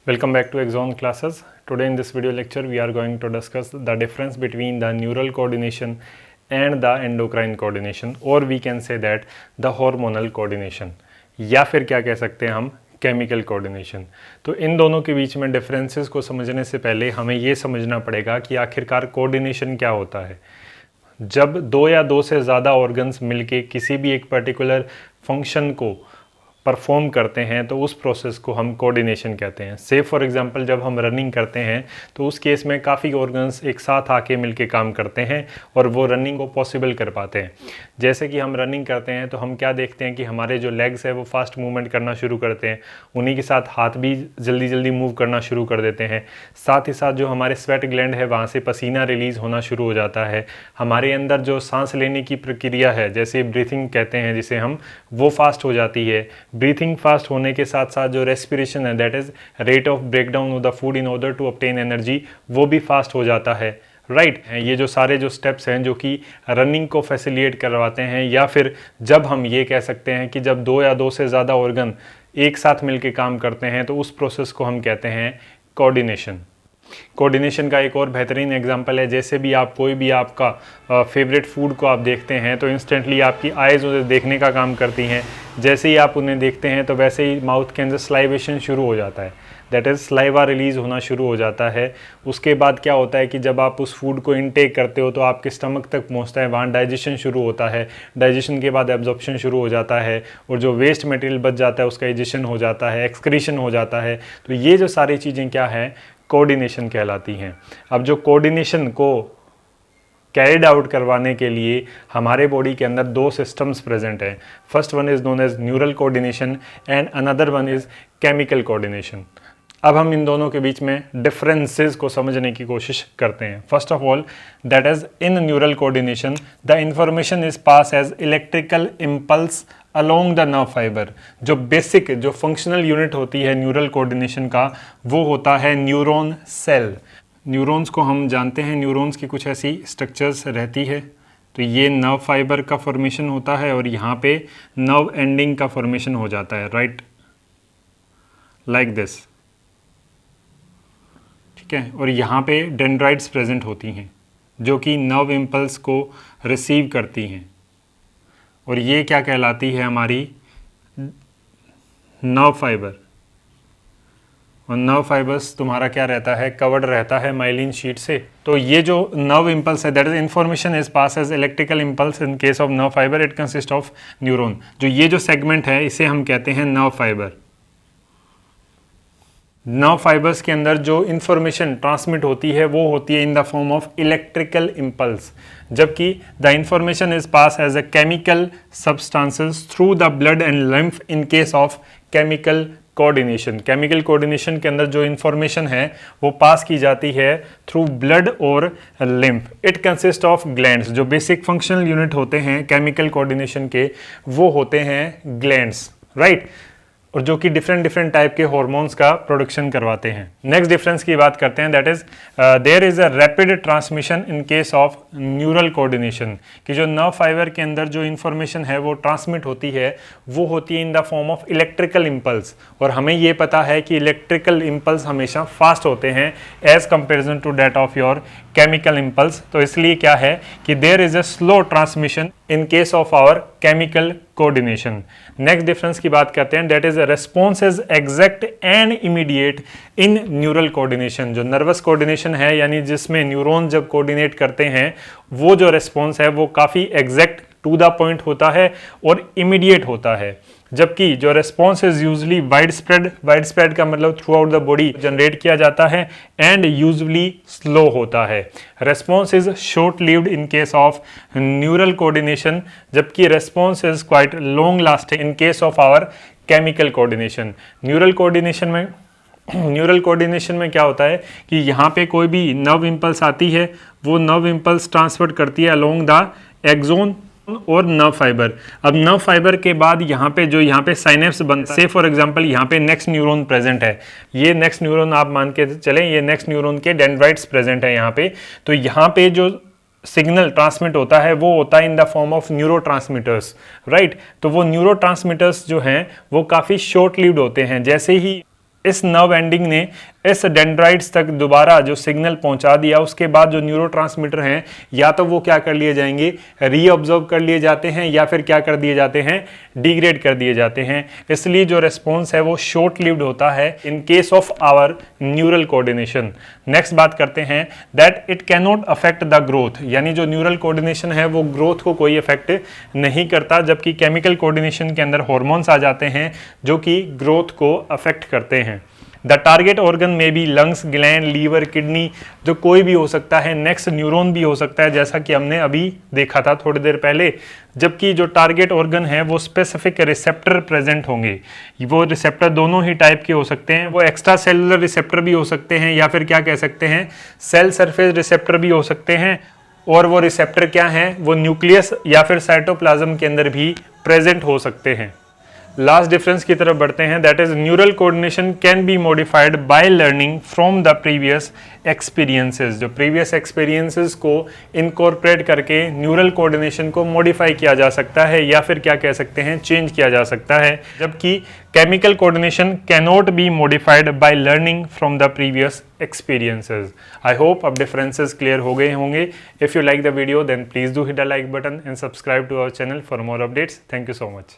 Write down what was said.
Welcome back to Exon classes. Today in this video lecture we are going to discuss the difference between the neural coordination and the endocrine coordination, or we can say that the hormonal coordination, या फिर क्या कह सकते हैं हम chemical coordination. तो इन दोनों के बीच में डिफरेंसेस को समझने से पहले हमें ये समझना पड़ेगा कि आखिरकार कोऑर्डिनेशन क्या होता है। जब दो या दो से ज़्यादा ऑर्गन्स मिलके किसी भी एक पर्टिकुलर फंक्शन को परफॉर्म करते हैं तो उस प्रोसेस को हम कोऑर्डिनेशन कहते हैं। से फॉर एग्जांपल जब हम रनिंग करते हैं तो उस केस में काफ़ी ऑर्गन्स एक साथ आके मिलके काम करते हैं और वो रनिंग को पॉसिबल कर पाते हैं। जैसे कि हम रनिंग करते हैं तो हम क्या देखते हैं कि हमारे जो लेग्स है वो फास्ट मूवमेंट करना शुरू करते हैं, उन्हीं के साथ हाथ भी जल्दी जल्दी मूव करना शुरू कर देते हैं। साथ ही साथ जो हमारे स्वेट ग्लैंड है वहाँ से पसीना रिलीज़ होना शुरू हो जाता है। हमारे अंदर जो सांस लेने की प्रक्रिया है, जैसे ब्रीथिंग कहते हैं जिसे हम, वो फास्ट हो जाती है। ब्रीथिंग फास्ट होने के साथ साथ जो रेस्पिरेशन है, that is rate of breakdown of the food in order to obtain energy, वो भी फास्ट हो जाता है। राइट ये जो सारे जो स्टेप्स हैं जो कि रनिंग को फैसिलिटेट करवाते हैं, या फिर जब हम ये कह सकते हैं कि जब दो या दो से ज़्यादा ऑर्गन एक साथ मिलकर काम करते हैं तो उस प्रोसेस को हम कहते हैं कोऑर्डिनेशन। कोऑर्डिनेशन का एक और बेहतरीन एग्जांपल है, जैसे भी आप कोई भी आपका फेवरेट फूड को आप देखते हैं तो इंस्टेंटली आपकी आइज़ उसे देखने का काम करती हैं। जैसे ही आप उन्हें देखते हैं तो वैसे ही माउथ के अंदर स्लाइवेशन शुरू हो जाता है, दैट इज़ स्लाइवा रिलीज़ होना शुरू हो जाता है। उसके बाद क्या होता है कि जब आप उस फूड को इनटेक करते हो तो आपके स्टमक तक पहुंचता है, वहाँ डाइजेशन शुरू होता है। डाइजेशन के बाद एब्जॉर्प्शन शुरू हो जाता है और जो वेस्ट मटेरियल बच जाता है उसका एजेशन हो जाता है, एक्सक्रीशन हो जाता है। तो ये जो सारी चीज़ें क्या हैं, कोऑर्डिनेशन कहलाती हैं। अब जो कोऑर्डिनेशन को कैरिड आउट करवाने के लिए हमारे बॉडी के अंदर दो सिस्टम्स प्रेजेंट हैं। First one is known as neural coordination and another one is chemical coordination. अब हम इन दोनों के बीच में डिफरेंसेस को समझने की कोशिश करते हैं। First of all, that is in neural coordination the information is pass as electrical impulse along the nerve fibre. जो बेसिक जो फंक्शनल यूनिट होती है न्यूरल कोऑर्डिनेशन का, वो होता है न्यूरॉन सेल। न्यूरॉन्स को हम जानते हैं, न्यूरॉन्स की कुछ ऐसी स्ट्रक्चर्स रहती है। तो ये नर्व फाइबर का फॉर्मेशन होता है और यहाँ पे नर्व एंडिंग का फॉर्मेशन हो जाता है, राइट, लाइक दिस, ठीक है। और यहाँ पे डेंड्राइट्स प्रेजेंट होती हैं जो कि नर्व इम्पल्स को रिसीव करती हैं, और ये क्या कहलाती है, हमारी नर्व फाइबर। और नर्व फाइबर्स तुम्हारा क्या रहता है, कवर्ड रहता है माइलिन शीट से। तो ये जो नर्व इम्पल्स है, that is information is pass as electrical impulse in case of nerve fibre, it consist of neuron. जो ये जो सेगमेंट है इसे हम कहते हैं नर्व फाइबर। नर्व फाइबर्स के अंदर जो इंफॉर्मेशन ट्रांसमिट होती है वो होती है in the form of electrical impulse, जबकि the information is pass as a chemical substances through the blood and lymph in case of chemical coordination. Chemical coordination के अंदर जो इंफॉर्मेशन है वो पास की जाती है थ्रू ब्लड और lymph. It consist of glands. जो बेसिक फंक्शनल यूनिट होते हैं केमिकल कोऑर्डिनेशन के, वो होते हैं ग्लैंड्स, राइट, और जो कि डिफरेंट टाइप के हार्मोन्स का प्रोडक्शन करवाते हैं। नेक्स्ट डिफरेंस की बात करते हैं, that is there is a rapid transmission in case of neural coordination. कि जो नर्व फाइबर के अंदर जो इन्फॉर्मेशन है वो ट्रांसमिट होती है, वो होती है in the form of electrical impulse. और हमें ये पता है कि इलेक्ट्रिकल इम्पल्स हमेशा फास्ट होते हैं as comparison to that of your chemical impulse. तो इसलिए क्या है कि there is a slow transmission in case of our chemical coordination. Next difference की बात करते हैं, that is response is exact and immediate in neural coordination. जो नर्वस कोऑर्डिनेशन है, यानी जिसमें न्यूरॉन जब कोऑर्डिनेट करते हैं, वो जो रेस्पॉन्स है वो काफ़ी एग्जैक्ट टू द पॉइंट होता है और इमीडिएट होता है। जबकि जो response is usually wide spread का मतलब throughout the body generate किया जाता है, एंड यूजली स्लो होता है। Response is short lived in case of neural coordination, जबकि response is quite long lasting in case of our chemical coordination. Neural coordination में क्या होता है कि यहाँ पे कोई भी नर्व इम्पल्स आती है, वो नर्व इम्पल्स ट्रांसफर करती है अलोंग द एक्सोन और नर्व फाइबर। अब नर्व फाइबर के बाद यहाँ पे साइनेप्स बनता है। से फॉर एग्जांपल यहाँ पे नेक्स्ट न्यूरॉन प्रेजेंट है, ये नेक्स्ट न्यूरॉन आप मान के चलें, ये नेक्स्ट न्यूरॉन के डेंड्राइट्स प्रेजेंट है यहाँ पे। तो यहाँ पे जो सिग्नल ट्रांसमिट होता है वो होता है in the form of neurotransmitters, right. तो वो न्यूरोट्रांसमीटर्स जो हैं वो काफ़ी शॉर्ट लिव्ड होते हैं। जैसे ही इस नर्व एंडिंग ने इस डेंड्राइट्स तक दोबारा जो सिग्नल पहुंचा दिया, उसके बाद जो न्यूरोट्रांसमीटर हैं या तो वो क्या कर लिए जाएंगे, रीअब्जॉर्ब कर लिए जाते हैं या फिर क्या कर दिए जाते हैं, डिग्रेड कर दिए जाते हैं। इसलिए जो रेस्पॉन्स है वो शॉर्ट लिव्ड होता है in case of our neural coordination. Next बात करते हैं that it can not affect the growth, यानी जो न्यूरल कोऑर्डिनेशन है वो ग्रोथ को कोई इफेक्ट नहीं करता, जबकि केमिकल कोऑर्डिनेशन के अंदर हार्मोन्स आ जाते हैं जो कि ग्रोथ को अफेक्ट करते हैं। द टारगेट ऑर्गन में भी लंग्स, ग्लैंड, लीवर, किडनी, जो कोई भी हो सकता है। नेक्स्ट न्यूरॉन भी हो सकता है, जैसा कि हमने अभी देखा था थोड़ी देर पहले। जबकि जो टारगेट ऑर्गन है वो स्पेसिफिक रिसेप्टर प्रेजेंट होंगे। वो रिसेप्टर दोनों ही टाइप के हो सकते हैं, वो एक्स्ट्रा सेलुलर रिसेप्टर भी हो सकते हैं या फिर क्या कह सकते हैं, सेल सरफेस रिसेप्टर भी हो सकते हैं। और वो रिसेप्टर क्या हैं, वो न्यूक्लियस या फिर साइटोप्लाज्म के अंदर भी प्रेजेंट हो सकते हैं। लास्ट डिफरेंस की तरफ बढ़ते हैं, that is neural coordination can be modified by learning from the previous experiences. जो प्रीवियस एक्सपीरियंसेस को इनकॉर्पोरेट करके न्यूरल कोऑर्डिनेशन को मॉडिफाई किया जा सकता है या फिर क्या कह सकते हैं, चेंज किया जा सकता है। जबकि chemical coordination can not be modified by learning from the previous experiences. I hope अब डिफरेंसेस क्लियर हो गए होंगे। If you like the video then please do hit the like button and subscribe to our channel for more updates. Thank you so much.